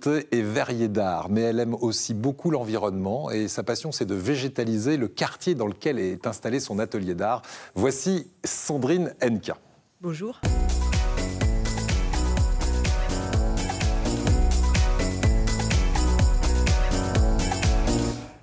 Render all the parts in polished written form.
est verrier d'art, mais elle aime aussi beaucoup l'environnement et sa passion, c'est de végétaliser le quartier dans lequel est installé son atelier d'art. Voici Sandrine Hennequin. Bonjour.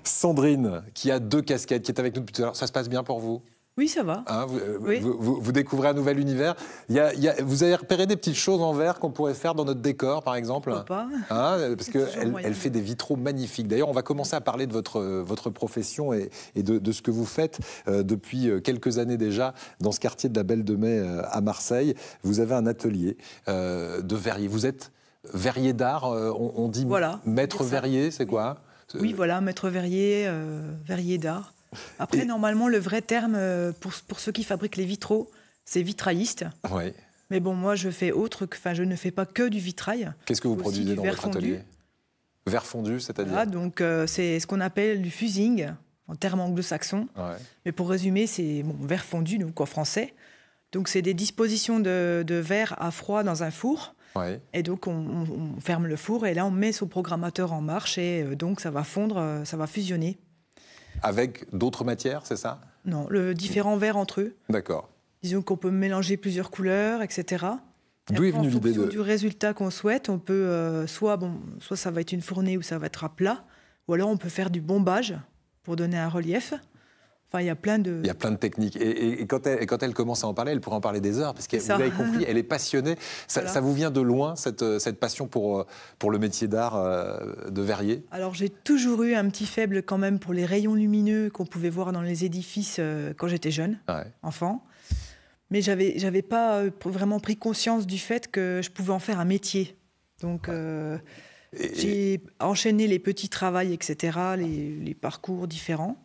Sandrine, qui a 2 casquettes, qui est avec nous depuis tout à l'heure. Ça se passe bien pour vous ? Oui, ça va. Hein, oui. vous découvrez un nouvel univers. Vous avez repéré des petites choses en verre qu'on pourrait faire dans notre décor, par exemple ? Pourquoi pas. Hein, parce qu'elle fait des vitraux magnifiques. D'ailleurs, on va commencer à parler de votre profession et de ce que vous faites depuis quelques années déjà dans ce quartier de la Belle de Mai à Marseille. Vous avez un atelier de verrier. Vous êtes verrier d'art, on dit voilà, maître verrier, c'est quoi ? Oui, voilà, maître verrier, verrier d'art. Après, normalement, le vrai terme pour ceux qui fabriquent les vitraux, c'est vitrailliste. Oui. Mais bon, moi, je fais je ne fais pas que du vitrail. Qu'est-ce que vous produisez dans votre atelier ? Verre fondu, c'est-à-dire ? Voilà, donc c'est ce qu'on appelle du fusing, en termes anglo-saxons. Ouais. Mais pour résumer, c'est verre fondu, donc en français. Donc, c'est des dispositions de verre à froid dans un four. Ouais. Et donc, on ferme le four et là, on met son programmateur en marche et donc, ça va fondre, ça va fusionner. Avec d'autres matières, c'est ça ? Non, différents verres entre eux. D'accord. Disons qu'on peut mélanger plusieurs couleurs, etc. D'où est venue l'idée du résultat qu'on souhaite, on peut soit ça va être une fournée ou ça va être à plat, ou alors on peut faire du bombage pour donner un relief. Enfin, il y a plein de techniques. Et quand elle commence à en parler, elle pourrait en parler des heures, parce que vous avez compris, elle est passionnée. Ça vous vient de loin, cette passion pour le métier d'art de verrier ? Alors, j'ai toujours eu un petit faible quand même pour les rayons lumineux qu'on pouvait voir dans les édifices quand j'étais jeune, enfant. Mais j'avais pas vraiment pris conscience du fait que je pouvais en faire un métier. Donc, j'ai enchaîné les petits travails, etc., les parcours différents.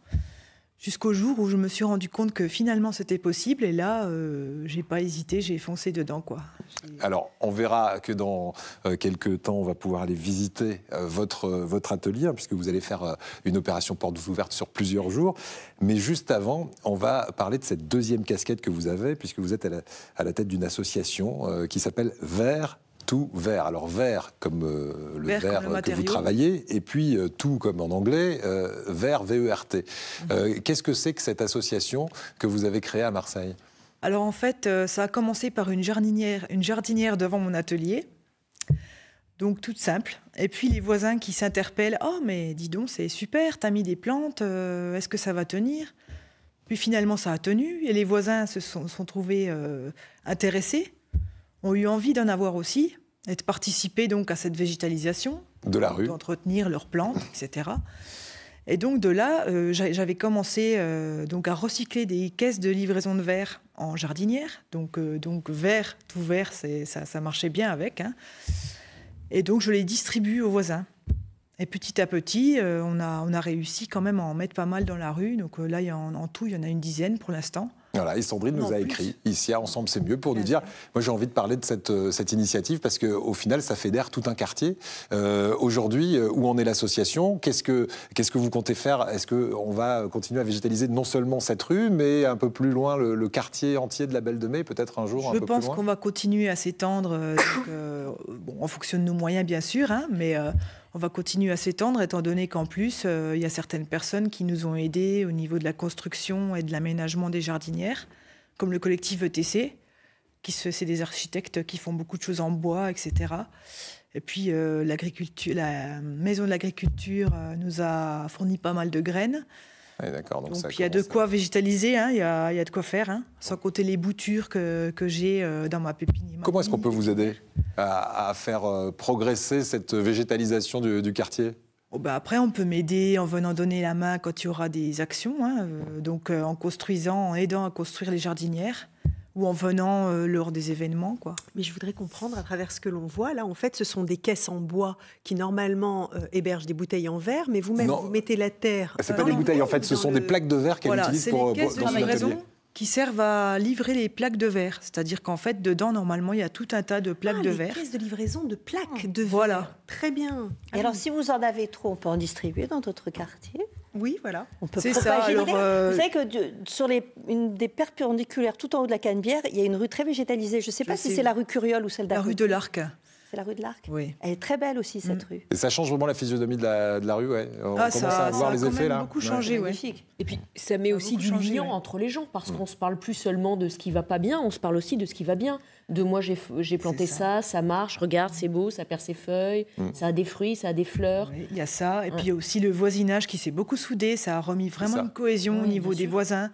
Jusqu'au jour où je me suis rendu compte que finalement c'était possible et là, j'ai pas hésité, j'ai foncé dedans, quoi. Alors, on verra que dans quelques temps, on va pouvoir aller visiter votre atelier, puisque vous allez faire une opération portes ouvertes sur plusieurs jours. Mais juste avant, on va parler de cette deuxième casquette que vous avez, puisque vous êtes à la tête d'une association qui s'appelle Vert tout vert. Alors vert comme le verre que vous travaillez, et puis tout comme en anglais, vert, V-E-R-T. Qu'est-ce que c'est que cette association que vous avez créée à Marseille ? Alors en fait, ça a commencé par une jardinière devant mon atelier, donc toute simple. Et puis les voisins qui s'interpellent, « Oh mais dis donc, c'est super, t'as mis des plantes, est-ce que ça va tenir ?» Puis finalement ça a tenu, et les voisins se sont trouvés intéressés, ont eu envie d'en avoir aussi, et de participer donc à cette végétalisation. De la rue. D'entretenir leurs plantes, etc. Et donc de là, j'avais commencé donc à recycler des caisses de livraison de verre en jardinière. Donc verre, tout vert, ça marchait bien avec. Hein. Et donc je les distribue aux voisins. Et petit à petit, on a réussi quand même à en mettre pas mal dans la rue. Donc là, en tout, il y en a une dizaine pour l'instant. Voilà, et Sandrine nous a écrit, ici à Ensemble c'est mieux, pour nous dire, moi j'ai envie de parler de cette initiative parce qu'au final ça fédère tout un quartier. Aujourd'hui, où en est l'association ? Qu'est-ce que vous comptez faire ? Est-ce qu'on va continuer à végétaliser non seulement cette rue, mais un peu plus loin le quartier entier de la Belle de Mai, peut-être un jour un peu plus loin ? Je pense qu'on va continuer à s'étendre, en fonction de nos moyens bien sûr, hein, mais on va continuer à s'étendre étant donné qu'en plus, il y a certaines personnes qui nous ont aidés au niveau de la construction et de l'aménagement des jardinières, comme le collectif ETC, c'est des architectes qui font beaucoup de choses en bois, etc. Et puis la Maison de l'Agriculture nous a fourni pas mal de graines. Oui, d'accord. Donc il y a de quoi végétaliser, hein, il y a de quoi faire, hein, sans compter les boutures que j'ai dans ma pépinière. Comment est-ce qu'on peut vous aider à faire progresser cette végétalisation du quartier ? Après, on peut m'aider en venant donner la main quand il y aura des actions, hein, en aidant à construire les jardinières ou en venant lors des événements, quoi. Mais je voudrais comprendre à travers ce que l'on voit. Là, en fait, ce sont des caisses en bois qui, normalement, hébergent des bouteilles en verre, mais vous-même, vous mettez la terre... Ce n'est pas des bouteilles, en fait, ce sont des plaques de verre qu'elle utilise pour les caisses de livraison qui servent à livrer les plaques de verre. C'est-à-dire qu'en fait, dedans, normalement, il y a tout un tas de plaques de verre. Les caisses de livraison de plaques de verre. Voilà. Très bien. Et alors, si vous en avez trop, on peut en distribuer dans d'autres quartiers ? Oui, voilà. On peut propager l'idée. Vous savez que sur une des perpendiculaires tout en haut de la Canebière, il y a une rue très végétalisée. Je ne sais pas si c'est la rue Curiole ou celle d'Arc. La rue de l'Arc. c'est la rue de l'Arc. Oui. Elle est très belle aussi, cette rue. Et ça change vraiment la physionomie de la rue, ouais. On commence à voir les effets, là. Ça a beaucoup changé, ouais. Et puis, ça met aussi du lien entre les gens, parce qu'on ne se parle plus seulement de ce qui ne va pas bien, on se parle aussi de ce qui va bien. De moi, j'ai planté ça marche, regarde, c'est beau, ça perd ses feuilles, ça a des fruits, ça a des fleurs. Oui, il y a ça. Et puis, il y a aussi le voisinage qui s'est beaucoup soudé. Ça a remis vraiment une cohésion au niveau des voisins.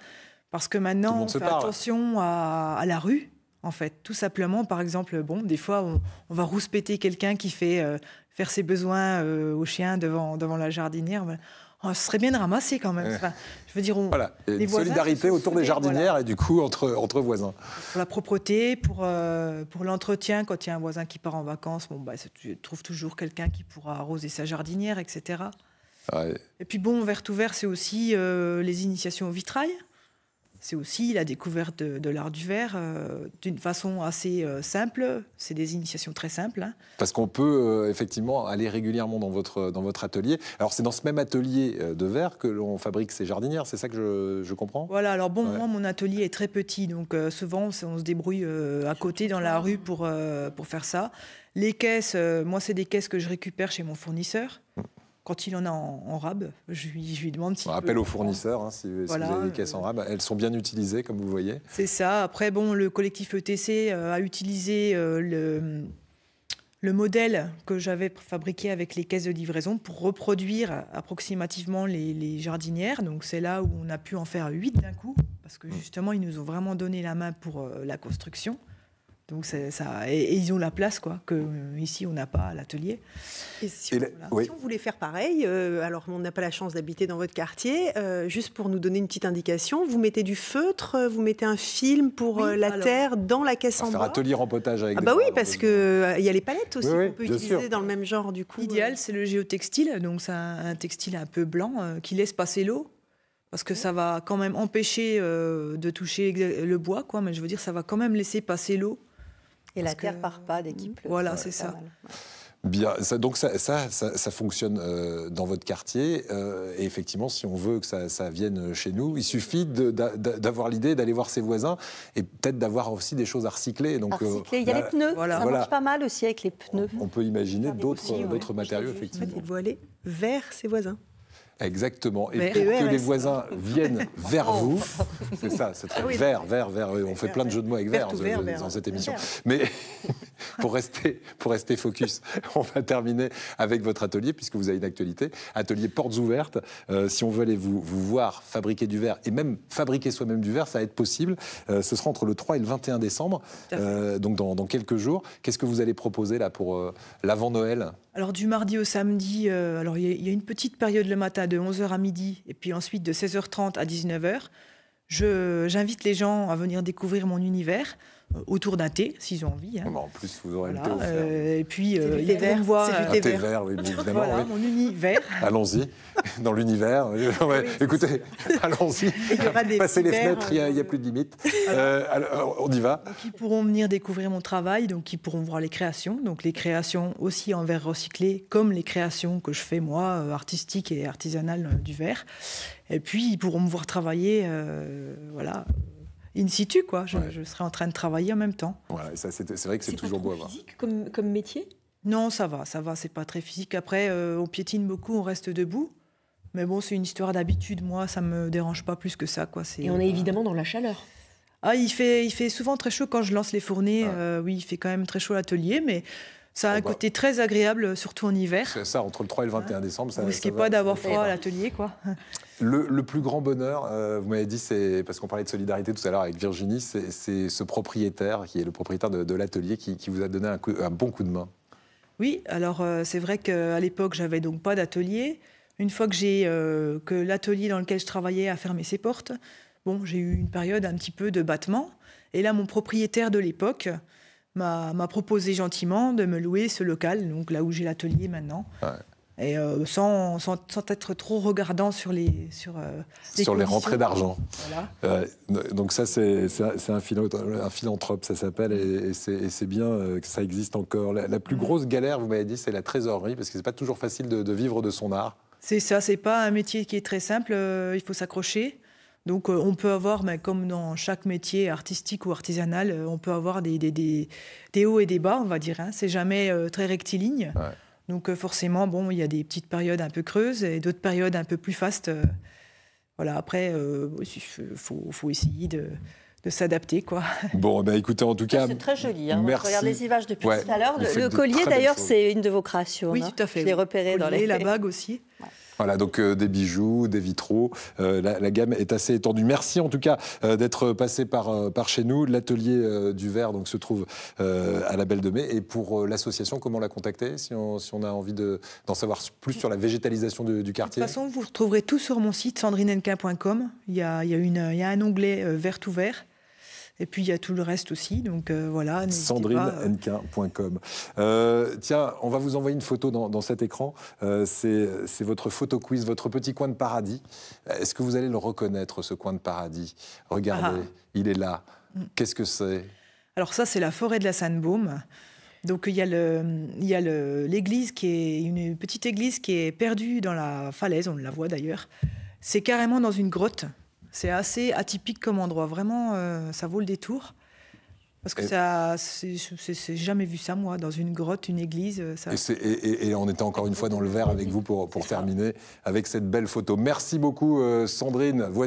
Parce que maintenant, on fait attention à la rue. En fait, tout simplement, par exemple, des fois, on va rouspéter quelqu'un qui fait faire ses besoins au chien devant la jardinière. Ce serait bien de ramasser quand même. Enfin, je veux dire, voilà, une solidarité autour des jardinières et du coup entre voisins. Pour la propreté, pour l'entretien, quand il y a un voisin qui part en vacances, tu trouves toujours quelqu'un qui pourra arroser sa jardinière, etc. Ouais. Et puis vert tout vert, c'est aussi les initiations au vitrail. C'est aussi la découverte de l'art du verre d'une façon assez simple. C'est des initiations très simples. Hein. Parce qu'on peut effectivement aller régulièrement dans votre atelier. Alors c'est dans ce même atelier de verre que l'on fabrique ces jardinières, c'est ça que je comprends ? Voilà, alors moi mon atelier est très petit, donc souvent on se débrouille à côté dans la rue pour faire ça. Les caisses, moi c'est des caisses que je récupère chez mon fournisseur. Quand il en a en rab, je lui demande si... Appel aux fournisseurs, si vous avez des caisses en rab. Elles sont bien utilisées, comme vous voyez. C'est ça. Après, le collectif ETC a utilisé le modèle que j'avais fabriqué avec les caisses de livraison pour reproduire approximativement les jardinières. Donc, c'est là où on a pu en faire 8 d'un coup, parce que justement, ils nous ont vraiment donné la main pour la construction. Donc ça, et ils ont la place que ici on n'a pas à l'atelier. Et si on voulait faire pareil, alors on n'a pas la chance d'habiter dans votre quartier, juste pour nous donner une petite indication, vous mettez du feutre, vous mettez un film pour terre dans la caisse en bois. Faire atelier rempotage avec. Oui, parce que il y a les palettes aussi qu'on peut utiliser dans le même genre du coup. L'idéal c'est le géotextile, donc c'est un textile un peu blanc qui laisse passer l'eau. Parce que ça va quand même empêcher de toucher le bois, mais je veux dire ça va quand même laisser passer l'eau. Et la terre part pas dès qu'il pleut. Voilà, c'est ça. Bien, donc ça fonctionne dans votre quartier. Et effectivement, si on veut que ça vienne chez nous, il suffit d'avoir l'idée d'aller voir ses voisins et peut-être d'avoir aussi des choses à recycler. Donc, il y a les pneus, ça marche pas mal aussi avec les pneus. On peut imaginer d'autres matériaux, effectivement. En fait, il faut aller vers ses voisins. Exactement. Et pour que les voisins viennent vers vous, c'est ça, c'est très vers. On fait plein de jeux de mots avec vers dans cette émission. Mais pour rester focus, on va terminer avec votre atelier, puisque vous avez une actualité. Atelier Portes Ouvertes. Si on veut aller vous voir fabriquer du verre, et même fabriquer soi-même du verre, ça va être possible. Ce sera entre le 3 et le 21 décembre, donc dans quelques jours. Qu'est-ce que vous allez proposer là pour l'avant-Noël ? Alors du mardi au samedi, il y a une petite période le matin de 11h à midi et puis ensuite de 16h30 à 19h. J'invite les gens à venir découvrir mon univers autour d'un thé, s'ils ont envie. Hein. En plus, vous aurez le thé offert. Et puis, ils vont voir... C'est du thé vert, oui, évidemment. Voilà, mon univers. Allons-y, dans l'univers. Écoutez, allons-y. Passez les fenêtres, il n'y a plus de limite. Alors, on y va. Donc, ils pourront venir découvrir mon travail, donc ils pourront voir les créations. Donc les créations aussi en verre recyclé, comme les créations que je fais moi, artistiques et artisanales du verre. Et puis, ils pourront me voir travailler, in situ, quoi. Je serai en train de travailler en même temps. Voilà, ça, c'est vrai que c'est toujours beau à voir. C'est physique comme métier ? Non, ça va, c'est pas très physique. Après, on piétine beaucoup, on reste debout. Mais bon, c'est une histoire d'habitude. Moi, ça me dérange pas plus que ça, quoi. Et on est évidemment dans la chaleur. Il fait souvent très chaud quand je lance les fournées. Oui, il fait quand même très chaud à l'atelier, mais... Ça a un côté très agréable, surtout en hiver. C'est ça, entre le 3 et le 21 décembre. Vous ne risquez pas d'avoir froid à l'atelier, quoi. Le plus grand bonheur, vous m'avez dit, c'est parce qu'on parlait de solidarité tout à l'heure avec Virginie, c'est ce propriétaire, qui est le propriétaire de l'atelier, qui vous a donné un bon coup de main. Oui, alors c'est vrai qu'à l'époque, j'avais donc pas d'atelier. Une fois que l'atelier dans lequel je travaillais a fermé ses portes, j'ai eu une période un petit peu de battement. Et là, mon propriétaire de l'époque m'a proposé gentiment de me louer ce local, donc là où j'ai l'atelier maintenant. Et sans être trop regardant sur les rentrées d'argent. Voilà. Donc ça, c'est un philanthrope, ça s'appelle, et c'est bien que ça existe encore. La plus grosse galère, vous m'avez dit, c'est la trésorerie, parce que c'est pas toujours facile de vivre de son art. C'est ça, c'est pas un métier qui est très simple, il faut s'accrocher. Donc on peut avoir, comme dans chaque métier artistique ou artisanal, on peut avoir des hauts et des bas, on va dire. Hein. C'est jamais très rectiligne. Ouais. Donc forcément, il y a des petites périodes un peu creuses et d'autres périodes un peu plus fastes. Voilà, après, faut essayer de s'adapter, quoi. Bon, écoutez, en tout cas... C'est très joli. Hein. Merci. Je regarde les images depuis tout à l'heure. Le collier, d'ailleurs, c'est une de vos créations. Oui, tout à fait. Je l'ai repéré dans les... la bague aussi. Ouais. Voilà, donc des bijoux, des vitraux, la gamme est assez étendue. Merci en tout cas d'être passé par chez nous. L'atelier du verre donc, se trouve à la Belle de Mai. Et pour l'association, comment la contacter si on a envie d'en savoir plus sur la végétalisation du quartier? De toute façon, vous retrouverez tout sur mon site sandrinenka.com. Il y a un onglet vert ouvert. Et puis, il y a tout le reste aussi. Donc, voilà. sandrinenka.com. Tiens, on va vous envoyer une photo dans cet écran. C'est votre photo quiz, votre petit coin de paradis. Est-ce que vous allez le reconnaître, ce coin de paradis? Regardez, il est là. Qu'est-ce que c'est? Alors ça, c'est la forêt de la Sainte-Baume. Donc, il y a l'église qui est une petite église qui est perdue dans la falaise. On la voit d'ailleurs. C'est carrément dans une grotte. C'est assez atypique comme endroit. Vraiment, ça vaut le détour. Parce que c'est jamais vu ça, moi, dans une grotte, une église. Ça... Et on était encore une fois dans le verre avec vous pour terminer avec cette belle photo. Merci beaucoup, Sandrine. Voici